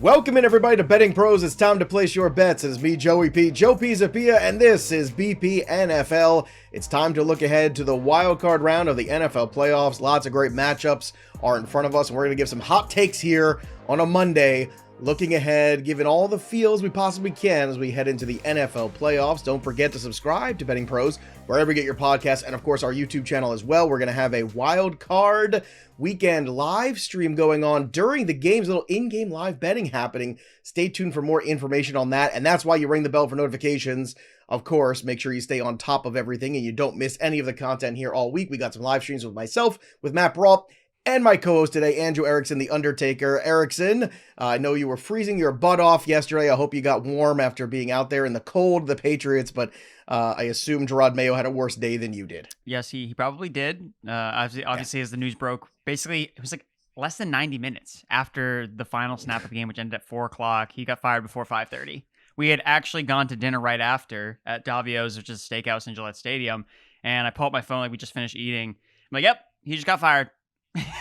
Welcome in everybody to Betting Pros. It's time to place your bets. It's me, Joey P, Joe Pisapia, and this is BP NFL. It's time to look ahead to the wild card round of the NFL playoffs. Lots of great matchups are in front of us, and we're going to give some hot takes here on a Monday. Looking ahead, giving all the feels we possibly can as we head into the NFL playoffs. Don't forget to subscribe to Betting Pros wherever you get your podcasts, and of course our YouTube channel as well. We're going to have a wild card weekend live stream going on during the games, a little in-game live betting happening. Stay tuned for more information on that, and that's why you ring the bell for notifications. Of course, make sure you stay on top of everything and you don't miss any of the content here all week. We got some live streams with myself, with Matt Brault, and my co-host today, Andrew Erickson, the Undertaker. Erickson, I know you were freezing your butt off yesterday. I hope you got warm after being out there in the cold of the Patriots, but I assume Gerard Mayo had a worse day than you did. Yes, he probably did. Obviously, as the news broke, basically, it was like less than 90 minutes after the final snap of the game, which ended at 4 o'clock. He got fired before 5:30. We had actually gone to dinner right after at Davio's, which is a steakhouse in Gillette Stadium, and I pulled up my phone like we just finished eating. I'm like, yep, he just got fired.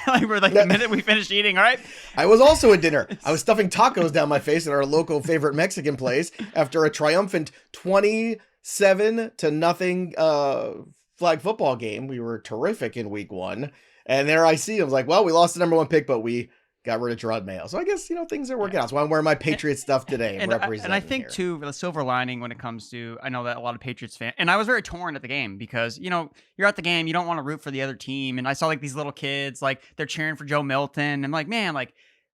We're like the minute we finished eating, all right? I was also at dinner. I was stuffing tacos down my face at our local favorite Mexican place after a triumphant 27-0 flag football game. We were terrific in week one. And there I see, I was like, well, we lost the number one pick, but we got rid of Gerard Mayo. So I guess, things are working out. So I'm wearing my Patriots stuff today and representing. And I think, here. too, the silver lining when it comes to, I know that a lot of Patriots fans, and I was very torn at the game because, you're at the game, you don't want to root for the other team. And I saw, these little kids, they're cheering for Joe Milton. I'm like, man,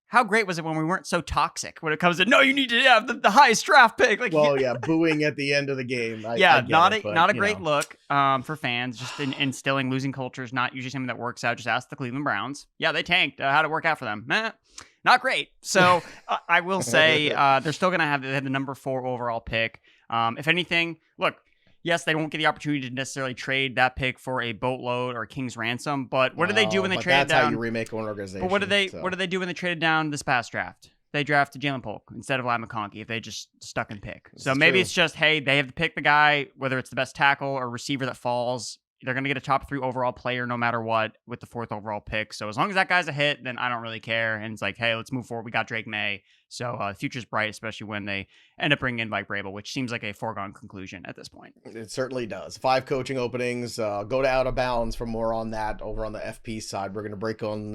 how great was it when we weren't so toxic when it comes to, no, you need to have the highest draft pick. Booing at the end of the game. Not a great look for fans. Just instilling losing culture is not usually something that works out. Just ask the Cleveland Browns. Yeah, they tanked. How'd it work out for them? Not great. So I will say they're still going to have the number 4 overall pick. If anything, look, yes, they won't get the opportunity to necessarily trade that pick for a boatload or a king's ransom. But what did they do when they traded down? That's how you remake an organization. But what did they do when they traded down this past draft? They drafted Jalen Polk instead of Lyle McConkey if they just stuck and pick. So maybe it's just, hey, they have to pick the guy, whether it's the best tackle or receiver that falls. They're going to get a top 3 overall player no matter what with the 4th overall pick. So as long as that guy's a hit, then I don't really care. And it's like, hey, let's move forward. We got Drake May. So the future's bright, especially when they end up bringing in Mike Vrabel, which seems like a foregone conclusion at this point. It certainly does. 5 coaching openings. Go to Out of Bounds for more on that over on the FP side. We're going to break on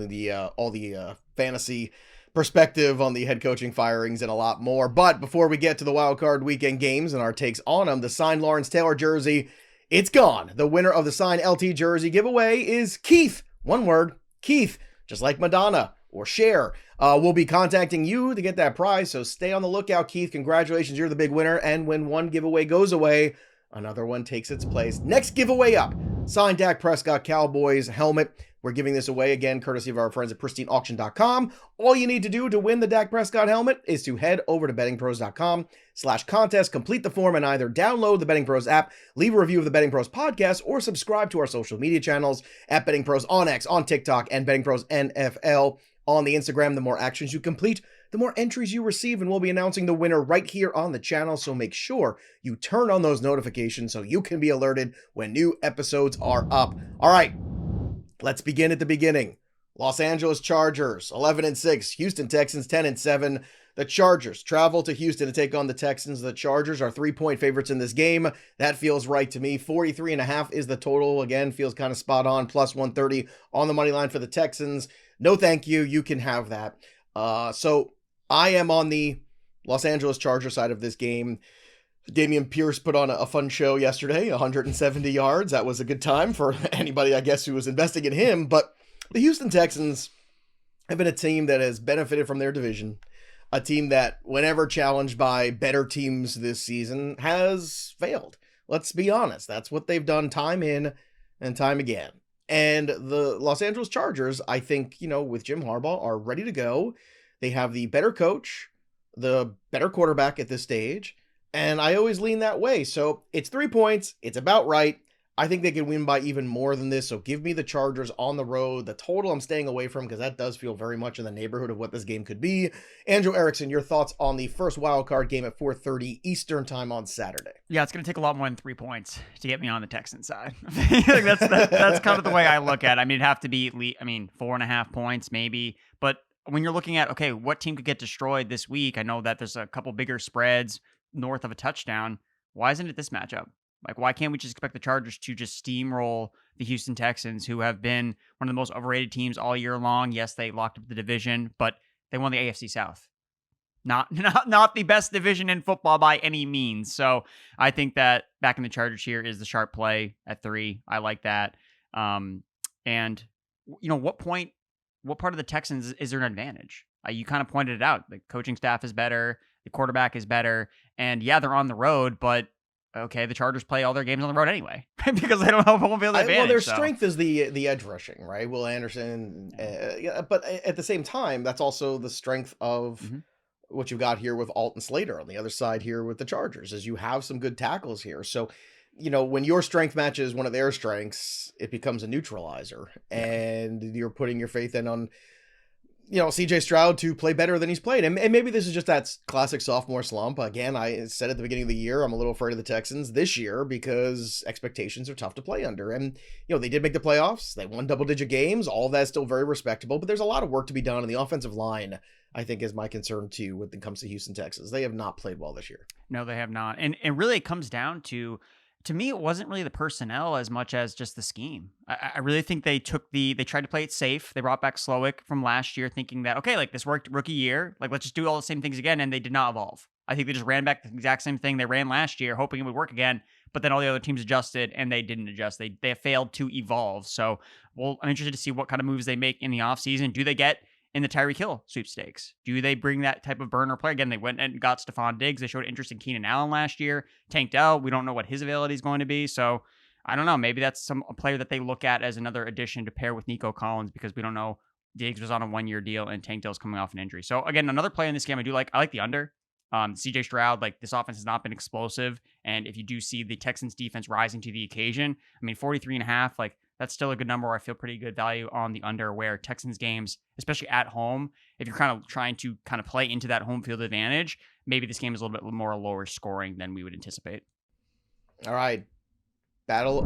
all the fantasy perspective on the head coaching firings and a lot more. But before we get to the wild card weekend games and our takes on them, the signed Lawrence Taylor jersey, it's gone. The winner of the signed LT jersey giveaway is Keith. One word, Keith, just like Madonna or Cher. We'll be contacting you to get that prize, so stay on the lookout, Keith. Congratulations, you're the big winner. And when one giveaway goes away, another one takes its place. Next giveaway up, signed Dak Prescott Cowboys helmet. We're giving this away again, courtesy of our friends at pristineauction.com. All you need to do to win the Dak Prescott helmet is to head over to bettingpros.com/contest, complete the form, and either download the Betting Pros app, leave a review of the Betting Pros podcast, or subscribe to our social media channels at Betting Pros on X, on TikTok, and Betting Pros NFL on the Instagram. The more actions you complete, the more entries you receive, and we'll be announcing the winner right here on the channel, so make sure you turn on those notifications so you can be alerted when new episodes are up. All right. Let's begin at the beginning. Los Angeles Chargers, 11-6. Houston Texans, 10-7. The Chargers travel to Houston to take on the Texans. The Chargers are 3-point favorites in this game. That feels right to me. 43.5 is the total. Again, feels kind of spot on. Plus 130 on the money line for the Texans. No, thank you. You can have that. So I am on the Los Angeles Chargers side of this game. Damian Pierce put on a fun show yesterday, 170 yards. That was a good time for anybody, I guess, who was investing in him. But the Houston Texans have been a team that has benefited from their division, a team that, whenever challenged by better teams this season, has failed. Let's be honest. That's what they've done time in and time again. And the Los Angeles Chargers, I think, with Jim Harbaugh, are ready to go. They have the better coach, the better quarterback at this stage. And I always lean that way. So it's 3 points. It's about right. I think they can win by even more than this. So give me the Chargers on the road. The total I'm staying away from because that does feel very much in the neighborhood of what this game could be. Andrew Erickson, your thoughts on the first wild card game at 4:30 Eastern time on Saturday? Yeah, it's going to take a lot more than 3 points to get me on the Texans side. that's kind of the way I look at it. I mean, it'd have to be, 4.5 points maybe. But when you're looking at, okay, what team could get destroyed this week? I know that there's a couple bigger spreads north of a touchdown. Why isn't it this matchup? Like, why can't we just expect the Chargers to just steamroll the Houston Texans, who have been one of the most overrated teams all year long? Yes, they locked up the division, but they won the AFC South. Not the best division in football by any means. So I think that backing the Chargers here is the sharp play at 3. I like that. And what part of the Texans is there an advantage? You kind of pointed it out. The coaching staff is better. The quarterback is better. And yeah, they're on the road, but okay, the Chargers play all their games on the road anyway because they don't have home field advantage. Well, their strength is the edge rushing, right? Will Anderson. But at the same time, that's also the strength of what you've got here with Alton Slater on the other side here with the Chargers, is you have some good tackles here. So, when your strength matches one of their strengths, it becomes a neutralizer, and you're putting your faith in on, CJ Stroud to play better than he's played. And maybe this is just that classic sophomore slump. Again, I said at the beginning of the year, I'm a little afraid of the Texans this year because expectations are tough to play under. And, they did make the playoffs. They won double-digit games. All of that's still very respectable, but there's a lot of work to be done. And the offensive line, I think, is my concern too when it comes to Houston Texans. They have not played well this year. No, they have not. And really it comes down to me, it wasn't really the personnel as much as just the scheme. I really think they tried to play it safe. They brought back Slowick from last year thinking that, okay, like this worked rookie year. Like, let's just do all the same things again. And they did not evolve. I think they just ran back the exact same thing they ran last year, hoping it would work again. But then all the other teams adjusted and they didn't adjust. They have failed to evolve. So, I'm interested to see what kind of moves they make in the offseason. Do they get in the Tyreek Hill sweepstakes? Do they bring that type of burner player? Again, they went and got Stephon Diggs. They showed interest in Keenan Allen last year, tanked out. We don't know what his availability is going to be. So I don't know. Maybe that's a player that they look at as another addition to pair with Nico Collins, because we don't know. Diggs was on a 1-year deal and Tank Dell's coming off an injury. So again, another player in this game I like the under. CJ Stroud, like, this offense has not been explosive. And if you do see the Texans defense rising to the occasion, 43.5, like, that's still a good number. I feel pretty good value on the under, where Texans games, especially at home, if you're kind of trying to kind of play into that home field advantage, maybe this game is a little bit more lower scoring than we would anticipate. All right. Battle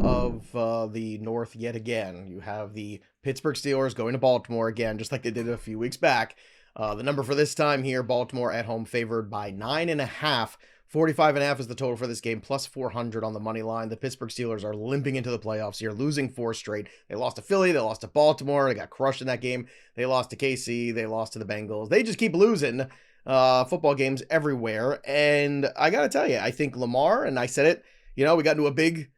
of the North yet again. You have the Pittsburgh Steelers going to Baltimore again, just like they did a few weeks back. The number for this time here, Baltimore at home favored by 9.5. 45.5 is the total for this game, plus 400 on the money line. The Pittsburgh Steelers are limping into the playoffs here, losing 4 straight. They lost to Philly, they lost to Baltimore, they got crushed in that game. They lost to KC, they lost to the Bengals. They just keep losing football games everywhere. And I got to tell you, I think Lamar, and I said it, we got into a big,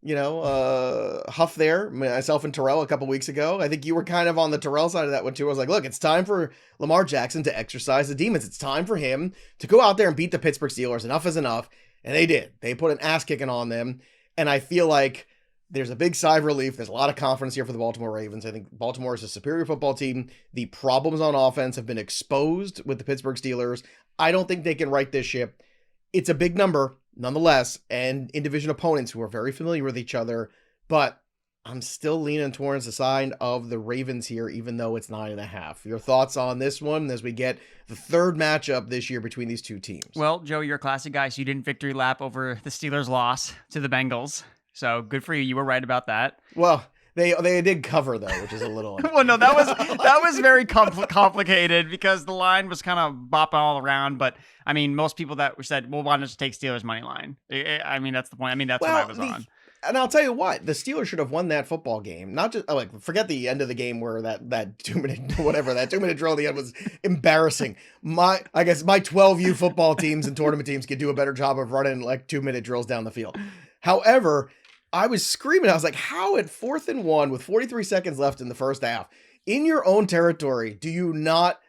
huff there, myself and Terrell a couple weeks ago. I think you were kind of on the Terrell side of that one too. I was like, look, it's time for Lamar Jackson to exorcise the demons. It's time for him to go out there and beat the Pittsburgh Steelers. Enough is enough. And they did. They put an ass kicking on them. And I feel like there's a big sigh of relief. There's a lot of confidence here for the Baltimore Ravens. I think Baltimore is a superior football team. The problems on offense have been exposed with the Pittsburgh Steelers. I don't think they can right this ship. It's a big number, nonetheless, and in division opponents who are very familiar with each other, but I'm still leaning towards the side of the Ravens here, even though it's 9.5. Your thoughts on this one as we get the third matchup this year between these two teams? Well, Joe, you're a classic guy, so you didn't victory lap over the Steelers' loss to the Bengals. So good for you. You were right about that. Well, they did cover, though, which is a little... Well, no, that was very complicated because the line was kind of bopping all around. But, most people that said, well, why not just take Steelers' money line? That's the point. That's what I was on. And I'll tell you what, the Steelers should have won that football game. Not just, forget the end of the game where that 2-minute, whatever, that 2-minute drill at the end was embarrassing. I guess my 12U football teams and tournament teams could do a better job of running 2-minute drills down the field. However, I was screaming. I was like, how at 4th and 1 with 43 seconds left in the first half, in your own territory, do you not,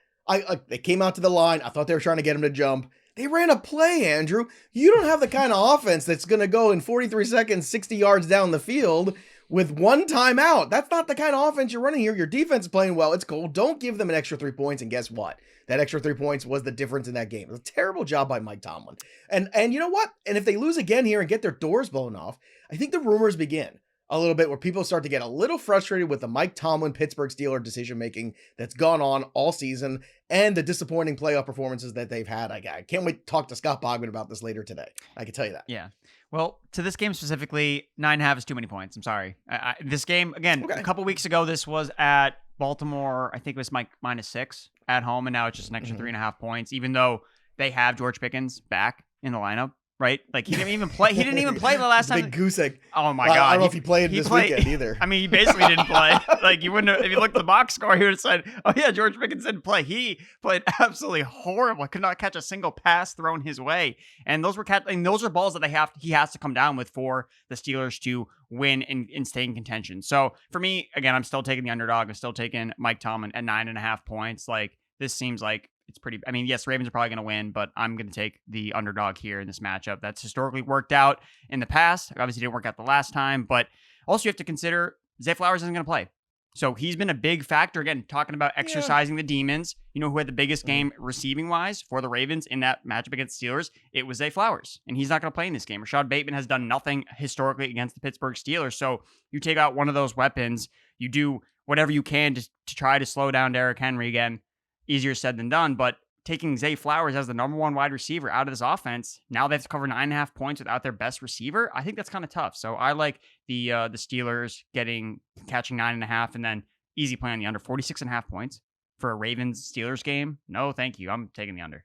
they came out to the line. I thought they were trying to get him to jump. They ran a play, Andrew. You don't have the kind of offense that's going to go in 43 seconds, 60 yards down the field with one timeout. That's not the kind of offense you're running here. Your defense is playing well. It's cool. Don't give them an extra 3 points. And guess what? That extra 3 points was the difference in that game. It was a terrible job by Mike Tomlin. And you know what? And if they lose again here and get their doors blown off, I think the rumors begin a little bit where people start to get a little frustrated with the Mike Tomlin Pittsburgh Steelers decision-making that's gone on all season and the disappointing playoff performances that they've had. I can't wait to talk to Scott Bogman about this later today. I can tell you that. Yeah. Well, to this game specifically, 9.5 is too many points. I'm sorry. This game, again, A couple weeks ago, this was at Baltimore, I think it was -6 at home, and now it's just an extra 3.5 points, even though they have George Pickens back in the lineup, right? Like he didn't even play. He didn't even play the last time. Big goose egg. Oh my God! I don't know if he played this weekend either. I mean, he basically didn't play. Like you wouldn't have, if you looked at the box score, he would have said, "Oh yeah, George Pickens didn't play." He played absolutely horrible. Could not catch a single pass thrown his way, and those are balls that he has to come down with for the Steelers to win and stay in contention. So for me, again, I'm still taking the underdog. I'm still taking Mike Tomlin at 9.5 points. Like this seems like it's pretty. I mean, yes, Ravens are probably going to win, but I'm going to take the underdog here in this matchup. That's historically worked out in the past. Obviously, didn't work out the last time, but also you have to consider Zay Flowers isn't going to play. So he's been a big factor. Again, talking about exercising the demons. You know who had the biggest game receiving wise for the Ravens in that matchup against Steelers? It was Zay Flowers, and he's not going to play in this game. Rashad Bateman has done nothing historically against the Pittsburgh Steelers. So you take out one of those weapons, you do whatever you can to try to slow down Derrick Henry. Again, easier said than done, but taking Zay Flowers as the number one wide receiver out of this offense, now they have to cover 9.5 points without their best receiver. I think that's kind of tough. So I like the Steelers catching 9.5 and then easy play on the under. 46.5 points for a Ravens Steelers game. No, thank you. I'm taking the under.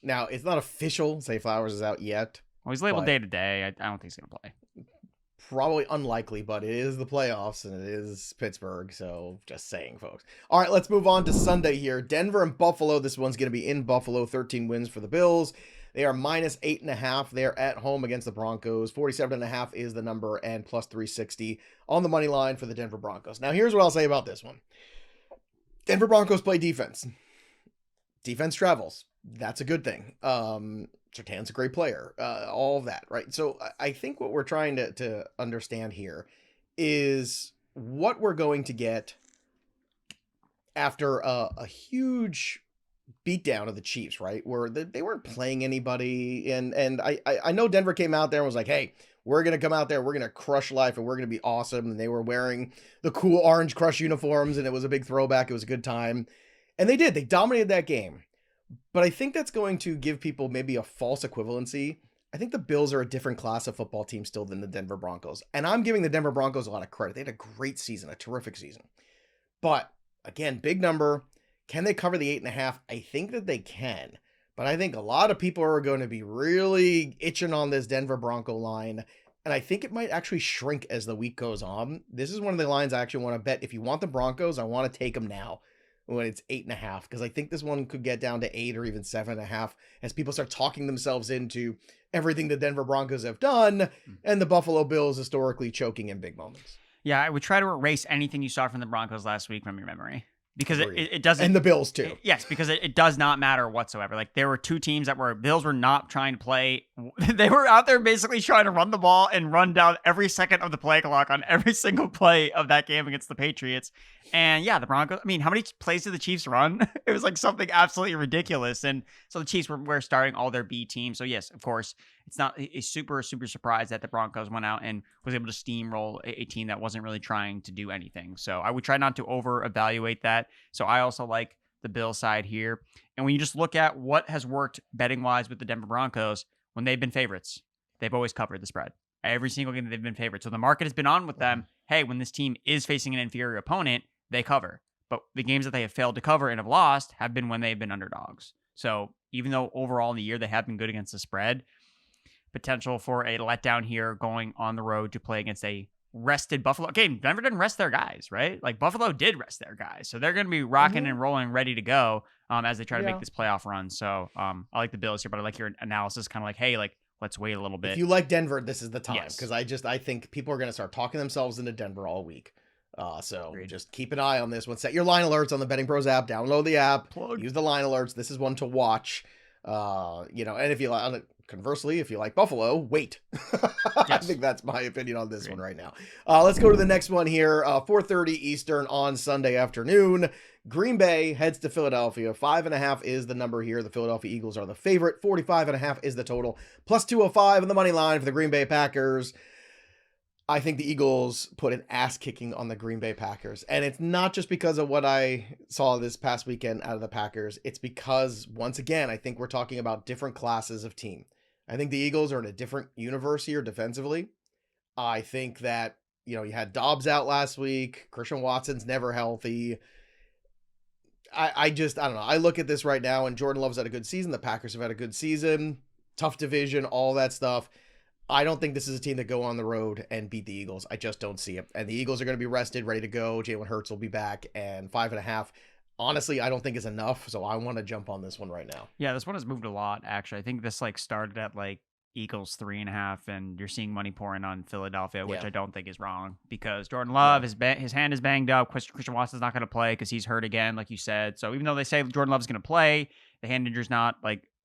Now it's not official. Zay Flowers is out yet. Well, he's labeled day to day. I don't think he's gonna play. Probably unlikely, but it is the playoffs and it is Pittsburgh. So just saying, folks. All right, let's move on to Sunday here. Denver and Buffalo. This one's going to be in Buffalo. 13 wins for the Bills. They are -8.5. They're at home against the Broncos. 47.5 is the number and plus 360 on the money line for the Denver Broncos. Now, here's what I'll say about this one. Denver Broncos play defense. Defense travels. That's a good thing. Surtain's a great player, all of that, right? So I think what we're trying to understand here is what we're going to get after a huge beatdown of the Chiefs, right? Where they weren't playing anybody. And I know Denver came out there and was like, hey, we're going to come out there, we're going to crush life, and we're going to be awesome. And they were wearing the cool orange Crush uniforms, and it was a big throwback. It was a good time. And they did. They dominated that game. But I think that's going to give people maybe a false equivalency. I think the Bills are a different class of football team still than the Denver Broncos. And I'm giving the Denver Broncos a lot of credit. They had a great season, a terrific season. But again, big number. Can they cover the 8.5? I think that they can. But I think a lot of people are going to be really itching on this Denver Bronco line. And I think it might actually shrink as the week goes on. This is one of the lines I actually want to bet. If you want the Broncos, I want to take them now when it's 8.5, because I think this one could get down to 8 or even 7.5 as people start talking themselves into everything the Denver Broncos have done and the Buffalo Bills historically choking in big moments. Yeah, I would try to erase anything you saw from the Broncos last week from your memory. Because it doesn't. And the Bills, too. Yes, because it does not matter whatsoever. Like, there were two teams Bills were not trying to play. They were out there basically trying to run the ball and run down every second of the play clock on every single play of that game against the Patriots. And yeah, the Broncos, I mean, how many plays did the Chiefs run? It was like something absolutely ridiculous. And so the Chiefs were starting all their B teams. So yes, of course, it's not a super surprise that the Broncos went out and was able to steamroll a team that wasn't really trying to do anything. So I would try not to over-evaluate that. So I also like the Bill side here. And when you just look at what has worked betting-wise with the Denver Broncos, when they've been favorites, they've always covered the spread. Every single game they've been favorites. So the market has been on with them. Hey, when this team is facing an inferior opponent, they cover. But the games that they have failed to cover and have lost have been when they've been underdogs. So even though overall in the year they have been good against the spread, potential for a letdown here going on the road to play against a rested Buffalo. Okay, Denver didn't rest their guys, right? Like Buffalo did rest their guys. So they're going to be rocking and rolling, ready to go as they try to make this playoff run. So I like the Bills here, but I like your analysis kind of like, hey, like, let's wait a little bit. If you like Denver, this is the time. Because I think people are going to start talking themselves into Denver all week. So just keep an eye on this one. Set your line alerts on the BettingPros app. Download the app. Use the line alerts. This is one to watch. And if you like, conversely, if you like Buffalo, wait. I think that's my opinion on this one right now. Let's go to the next one here. 4:30 Eastern on Sunday afternoon. Green Bay heads to Philadelphia. 5.5 is the number here. The Philadelphia Eagles are the favorite. 45.5 is the total. Plus 205 on the money line for the Green Bay Packers. I think the Eagles put an ass kicking on the Green Bay Packers. And it's not just because of what I saw this past weekend out of the Packers. It's because, once again, I think we're talking about different classes of team. I think the Eagles are in a different universe here defensively. I think that You had Dobbs out last week. Christian Watson's never healthy. I don't know. I look at this right now, and Jordan Love's had a good season. The Packers have had a good season. Tough division, all that stuff. I don't think this is a team that go on the road and beat the Eagles. I just don't see it. And the Eagles are going to be rested, ready to go. Jalen Hurts will be back, and 5.5. Honestly, I don't think is enough, so I want to jump on this one right now. Yeah, this one has moved a lot, actually. I think this started at Eagles 3.5, and you're seeing money pouring on Philadelphia, which I don't think is wrong, because Jordan Love, his hand is banged up. Christian Watson's not going to play because he's hurt again, like you said. So even though they say Jordan Love's going to play, the hand injury's not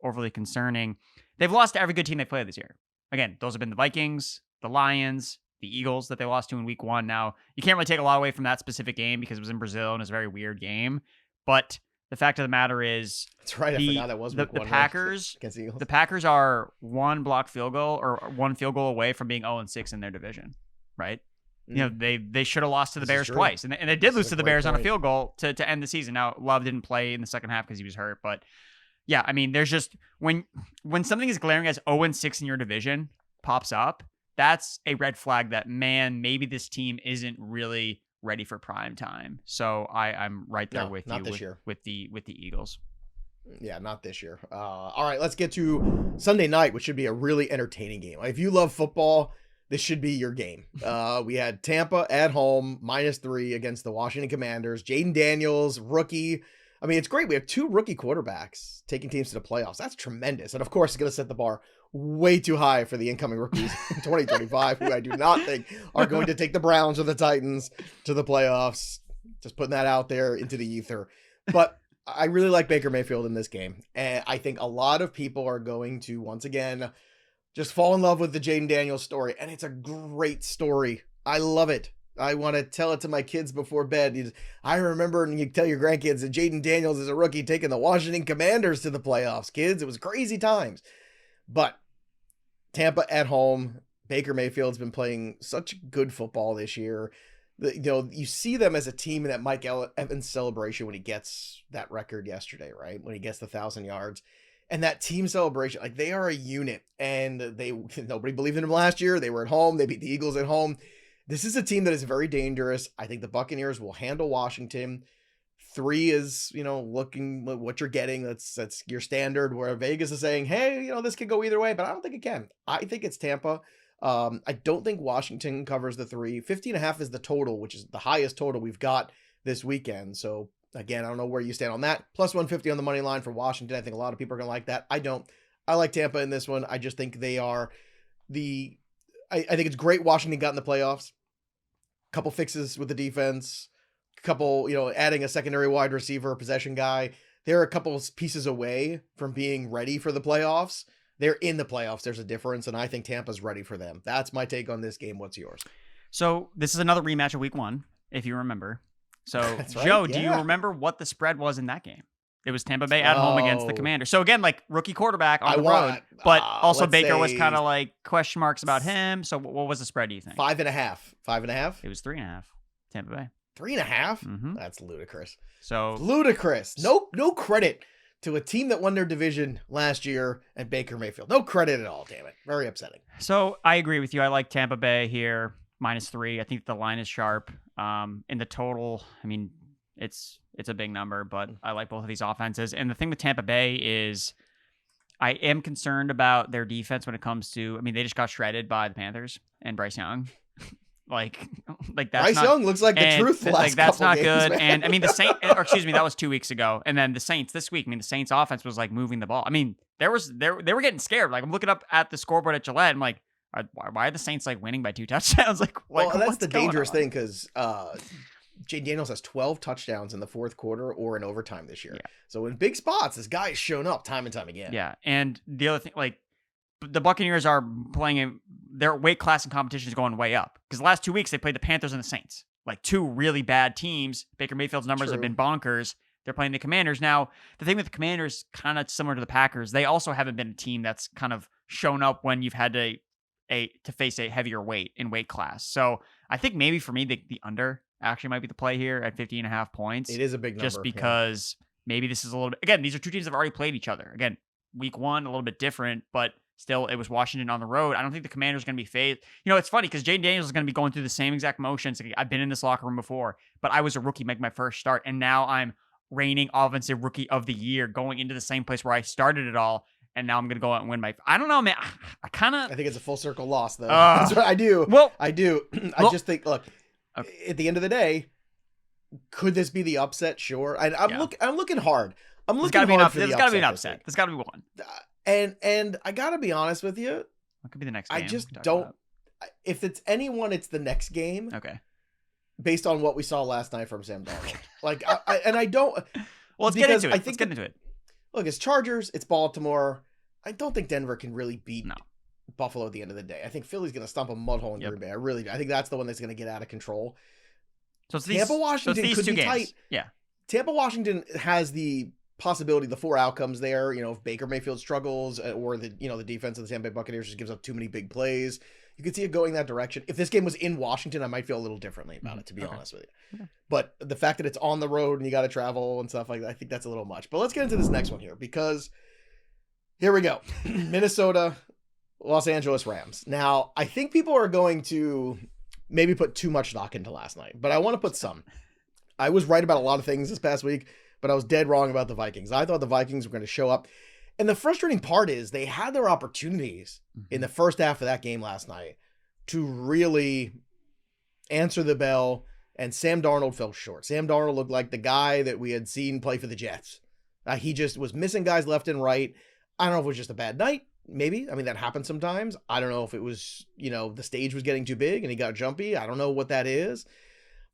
overly concerning. They've lost to every good team they played this year. Again, those have been the Vikings, the Lions, the Eagles that they lost to in week 1. Now, you can't really take a lot away from that specific game because it was in Brazil and it's a very weird game. But the fact of the matter is, that's right. I forgot that was week 1. The Packers, against the Eagles. The Packers are one blocked field goal or one field goal away from being 0-6 in their division, right? They should have lost to the Bears twice, and they did lose to the Bears on a field goal to end the season. Now, Love didn't play in the second half because he was hurt, but yeah, I mean, there's just when something is glaring as 0-6 in your division pops up, that's a red flag that, man, maybe this team isn't really ready for prime time. So I'm right there with you this year. with the Eagles. Yeah, not this year. All right, let's get to Sunday night, which should be a really entertaining game. If you love football, this should be your game. We had Tampa at home, -3 against the Washington Commanders. Jaden Daniels, rookie. I mean, it's great. We have 2 rookie quarterbacks taking teams to the playoffs. That's tremendous. And of course, it's going to set the bar way too high for the incoming rookies in 2025, who I do not think are going to take the Browns or the Titans to the playoffs. Just putting that out there into the ether. But I really like Baker Mayfield in this game. And I think a lot of people are going to, once again, just fall in love with the Jaden Daniels story. And it's a great story. I love it. I want to tell it to my kids before bed. I remember, and you tell your grandkids, that Jaden Daniels is a rookie taking the Washington Commanders to the playoffs, kids. It was crazy times. But Tampa at home, Baker Mayfield's been playing such good football this year. You see them as a team in that Mike Evans celebration when he gets that record yesterday, right? When he gets the 1,000 yards. And that team celebration, they are a unit. And nobody believed in them last year. They were at home. They beat the Eagles at home. This is a team that is very dangerous. I think the Buccaneers will handle Washington. 3 is, looking what you're getting. That's your standard, where Vegas is saying, hey, this could go either way, but I don't think it can. I think it's Tampa. I don't think Washington covers the 3. 15.5 is the total, which is the highest total we've got this weekend. So again, I don't know where you stand on that. Plus 150 on the money line for Washington. I think a lot of people are going to like that. I don't. I like Tampa in this one. I just think they are I think it's great Washington got in the playoffs. Couple fixes with the defense. Couple, adding a secondary wide receiver, possession guy. They're a couple pieces away from being ready for the playoffs. They're in the playoffs. There's a difference, and I think Tampa's ready for them. That's my take on this game. What's yours? So this is another rematch of week 1, if you remember. So, right, Joe, do you remember what the spread was in that game? It was Tampa Bay at home against the Commanders. So again, rookie quarterback on the road, but also Baker was kind of question marks about him. So what was the spread, do you think? 5.5. 5.5? It was 3.5. Tampa Bay. 3.5? Mm-hmm. That's ludicrous. So ludicrous. No credit to a team that won their division last year and Baker Mayfield. No credit at all, damn it. Very upsetting. So I agree with you. I like Tampa Bay here, -3. I think the line is sharp. In the total, I mean, it's a big number, but I like both of these offenses. And the thing with Tampa Bay is I am concerned about their defense when it comes to, they just got shredded by the Panthers and Bryce Young. That's Bryce Young looks like the truth the last that's couple not games, good. man. And the Saints, or excuse me, that was 2 weeks ago. And then the Saints this week, the Saints offense was moving the ball. They were getting scared. I'm looking up at the scoreboard at Gillette. I'm like, why are the Saints winning by 2 touchdowns? Well, that's the dangerous thing, because Jaden Daniels has 12 touchdowns in the fourth quarter or in overtime this year. Yeah. So in big spots, this guy has shown up time and time again. Yeah. And the other thing, the Buccaneers are playing their weight class and competition is going way up, because the last 2 weeks they played the Panthers and the Saints, 2 really bad teams. Baker Mayfield's numbers have been bonkers. They're playing the Commanders. Now, the thing with the Commanders, kind of similar to the Packers, they also haven't been a team that's kind of shown up when you've had to face a heavier weight in weight class. So I think maybe for me, the under actually might be the play here at 50.5 points. It is a big number. Just because maybe this is a little bit, again, these are 2 teams that have already played each other. Again, week 1, a little bit different, but Still, it was Washington on the road. I don't think the Commanders are going to be phased. It's funny because Jaden Daniels is going to be going through the same exact motions. I've been in this locker room before, but I was a rookie making my first start, and now I'm reigning offensive rookie of the year, going into the same place where I started it all, and now I'm going to go out and win I don't know, man. I think it's a full circle loss, though. That's what I do. Well, I do. I just think, look, at the end of the day, could this be the upset? Sure. I'm looking hard. I'm looking hard for the upset. There's got to be an upset. There's got to be one. And I got to be honest with you. What could be the next game? I just don't. If it's anyone, it's the next game. Okay. Based on what we saw last night from Sam Darnold. I don't. Well, let's get into it. Let's get into it. Look, it's Chargers. It's Baltimore. I don't think Denver can really beat Buffalo at the end of the day. I think Philly's going to stump a mud hole in Green Bay. I really do. I think that's the one that's going to get out of control. So it's Tampa, Washington could be games. tight. Yeah. Tampa, Washington has the possibility, the 4 outcomes there. If Baker Mayfield struggles, or the defense of the Tampa Bay Buccaneers just gives up too many big plays, you could see it going that direction. If this game was in Washington, I might feel a little differently about it, to be honest with you. Okay. But the fact that it's on the road and you got to travel and stuff like that, I think that's a little much. But let's get into this next one here, because here we go. Minnesota, Los Angeles Rams. Now, I think people are going to maybe put too much stock into last night, but I want to put some. I was right about a lot of things this past week, but I was dead wrong about the Vikings. I thought the Vikings were going to show up. And the frustrating part is they had their opportunities in the first half of that game last night to really answer the bell, and Sam Darnold fell short. Sam Darnold looked like the guy that we had seen play for the Jets. He just was missing guys left and right. I don't know if it was just a bad night. Maybe. I mean, that happens sometimes. I don't know if it was, the stage was getting too big and he got jumpy. I don't know what that is.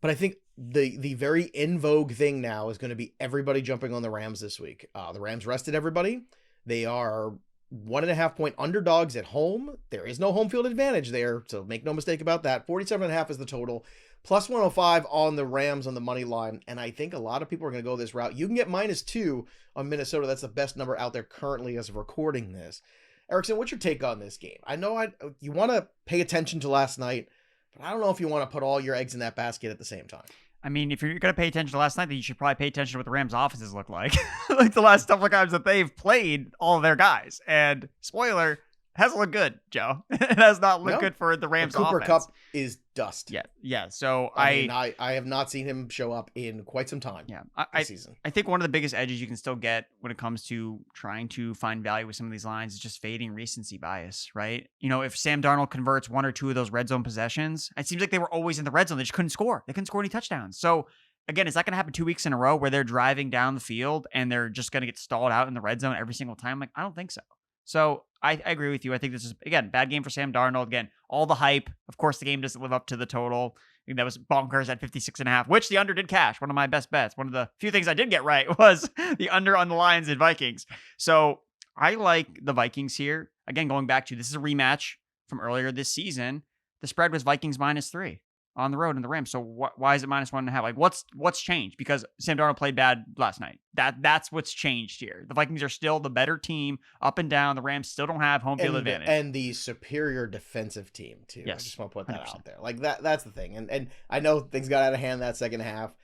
But I think the very in vogue thing now is going to be everybody jumping on the Rams this week. The Rams rested everybody. They are 1.5 point underdogs at home. There is no home field advantage there, so make no mistake about that. 47.5 is the total. Plus 105 on the Rams on the money line. And I think a lot of people are going to go this route. You can get -2 on Minnesota. That's the best number out there currently as of recording this. Erickson, what's your take on this game? I know you want to pay attention to last night, but I don't know if you want to put all your eggs in that basket at the same time. I mean, if you're going to pay attention to last night, then you should probably pay attention to what the Rams' offenses look like. Like the last couple of times that they've played all of their guys. And spoiler, hasn't looked good, Joe. It has not looked good for the Rams' Cooper offense. Kupp is dust. Yeah. So I have not seen him show up in quite some time. Yeah, this season. I think one of the biggest edges you can still get when it comes to trying to find value with some of these lines is just fading recency bias, right? If Sam Darnold converts 1 or 2 of those red zone possessions, it seems like they were always in the red zone. They just couldn't score. They couldn't score any touchdowns. So again, is that going to happen 2 weeks in a row where they're driving down the field and they're just going to get stalled out in the red zone every single time? Like, I don't think so. So I agree with you. I think this is, again, bad game for Sam Darnold. Again, all the hype. Of course, the game doesn't live up to the total. I think that was bonkers at 56.5, which the under did cash. One of my best bets. One of the few things I did get right was the under on the Lions and Vikings. So I like the Vikings here. Again, going back to, this is a rematch from earlier this season. The spread was Vikings -3 on the road in the Rams. So why is it -1.5? Like, what's changed? Because Sam Darnold played bad last night. That's what's changed here. The Vikings are still the better team up and down. The Rams still don't have home field advantage. And the superior defensive team, too. Yes, I just want to put that 100%. out there. Like, that's the thing. And I know things got out of hand that second half.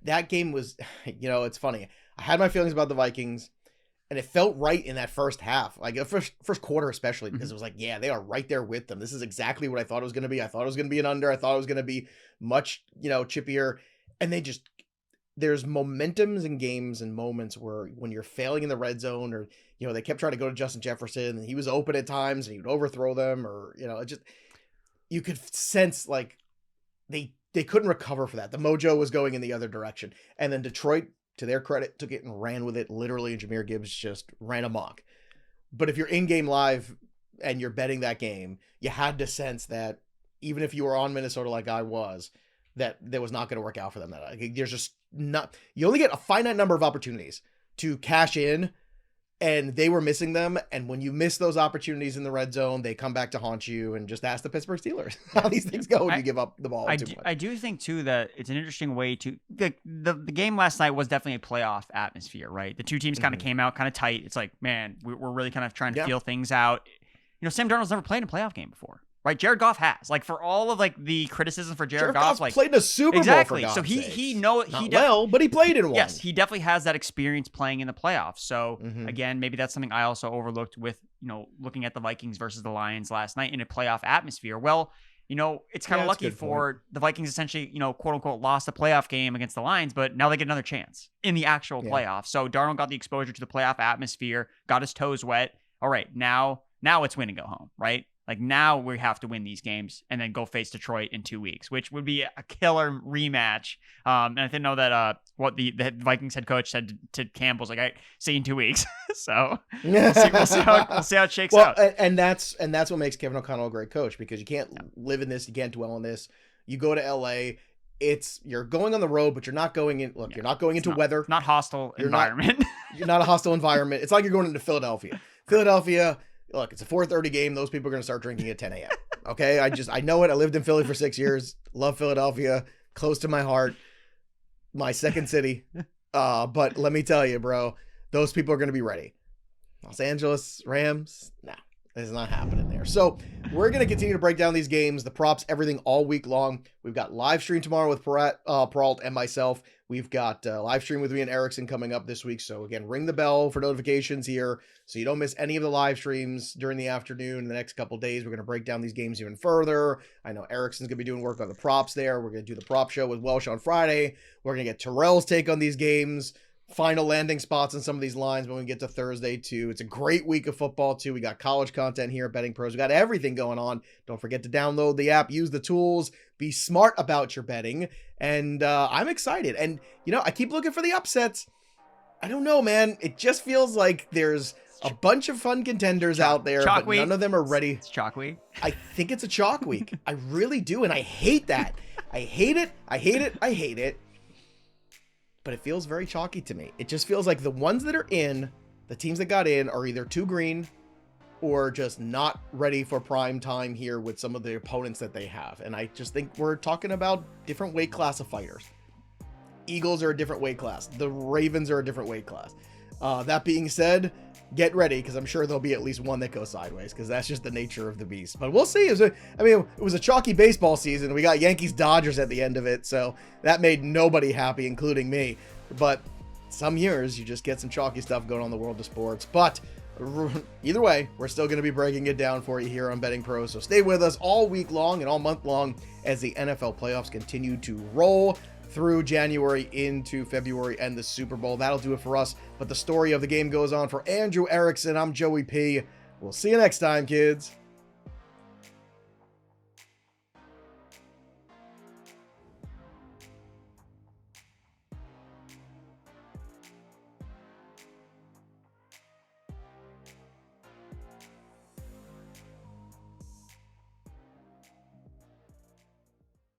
That game was, it's funny. I had my feelings about the Vikings, and it felt right in that first half, like the first quarter especially, because it was like, yeah, they are right there with them. This is exactly what I thought it was going to be. I thought it was going to be an under. I thought it was going to be much, chippier. And there's momentums in games and moments where when you're failing in the red zone, or, they kept trying to go to Justin Jefferson and he was open at times and he would overthrow them, or, you could sense like they couldn't recover for that. The mojo was going in the other direction. And then Detroit, to their credit, took it and ran with it literally, and Jahmyr Gibbs just ran amok. But if you're in-game live and you're betting that game, you had to sense that even if you were on Minnesota like I was, that there was not going to work out for them. There's just not, you only get a finite number of opportunities to cash in, and they were missing them. And when you miss those opportunities in the red zone, they come back to haunt you. And just ask the Pittsburgh Steelers how these things go when you give up the ball too much. I do think, too, that it's an interesting way to... The game last night was definitely a playoff atmosphere, right? The two teams kind of came out kind of tight. It's like, man, we're really kind of trying to feel things out. Sam Darnold's never played in a playoff game before. right? Jared Goff has, like, for all of like the criticism for Jared Goff, Goff's like played in a Super Bowl exactly. for God's So he sakes. But he played in one. Yes, he definitely has that experience playing in the playoffs. So again, maybe that's something I also overlooked with, looking at the Vikings versus the Lions last night in a playoff atmosphere. Well, it's kind of lucky for the Vikings essentially, quote unquote, lost a playoff game against the Lions, but now they get another chance in the actual playoffs. So Darnold got the exposure to the playoff atmosphere, got his toes wet. All right, now it's win and go home, right? Like, now we have to win these games and then go face Detroit in 2 weeks, which would be a killer rematch. And I didn't know that what the Vikings head coach said to Campbell's like, "I see you in 2 weeks." So we'll see how it shakes out. And that's what makes Kevin O'Connell a great coach, because you can't live in this, you can't dwell on this. You go to LA, you're going on the road, but you're not going in. Look, you're not going into weather. Not hostile environment. You're not a hostile environment. It's like you're going into Philadelphia. Look, it's a 4:30 game. Those people are going to start drinking at 10 a.m. Okay? I know it. I lived in Philly for 6 years. Love Philadelphia. Close to my heart. My second city. But let me tell you, bro, those people are going to be ready. Los Angeles Rams, nah, it's not happening there. So we're going to continue to break down these games, the props, everything all week long. We've got live stream tomorrow with Peralt and myself. We've got live stream with me and Erickson coming up this week. So again, ring the bell for notifications here so you don't miss any of the live streams during the afternoon. In the next couple of days, we're going to break down these games even further. I know Erickson's going to be doing work on the props there. We're going to do the prop show with Welsh on Friday. We're going to get Terrell's take on these games, final landing spots on some of these lines when we get to Thursday too. It's a great week of football too. We got college content here at BettingPros. We got everything going on. Don't forget to download the app, use the tools, be smart about your betting. And I'm excited. And, I keep looking for the upsets. I don't know, man. It just feels like there's a bunch of fun contenders out there, but none of them are ready. It's chalk week. I think it's a chalk week. I really do. And I hate that. I hate it. I hate it. I hate it. But it feels very chalky to me. It just feels like the ones that are in, the teams that got in, are either too green or just not ready for prime time here with some of the opponents that they have. And I just think we're talking about different weight class of fighters. Eagles are a different weight class. The Ravens are a different weight class. That being said, get ready, because I'm sure there'll be at least one that goes sideways, because that's just the nature of the beast. But we'll see. It was a chalky baseball season. We got Yankees-Dodgers at the end of it, so that made nobody happy, including me. But some years, you just get some chalky stuff going on in the world of sports. But either way, we're still going to be breaking it down for you here on Betting Pros. So stay with us all week long and all month long as the NFL playoffs continue to roll through January into February and the Super Bowl. That'll do it for us. But the story of the game goes on. For Andrew Erickson, I'm Joey P. We'll see you next time, kids.